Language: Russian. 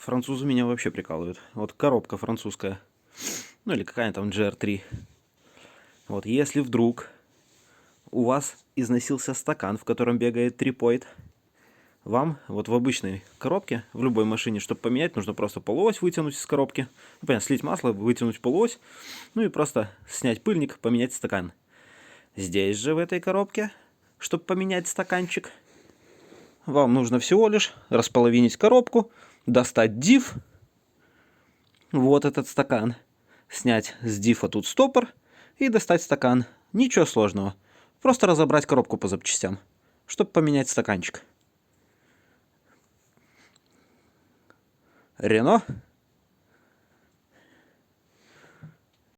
Французы меня вообще прикалывают. Вот коробка французская. Ну или какая там GR3. Вот если вдруг у вас износился стакан, в котором бегает трипоид, вам вот в обычной коробке, в любой машине, чтобы поменять, нужно просто полуось вытянуть из коробки. Ну, понятно, слить масло, вытянуть полуось. Ну и просто снять пыльник, поменять стакан. Здесь же в этой коробке, чтобы поменять стаканчик, вам нужно всего лишь располовинить коробку, достать диф, вот этот стакан, снять с дифа тут стопор и достать стакан. Ничего сложного. Просто разобрать коробку по запчастям, чтобы поменять стаканчик. Рено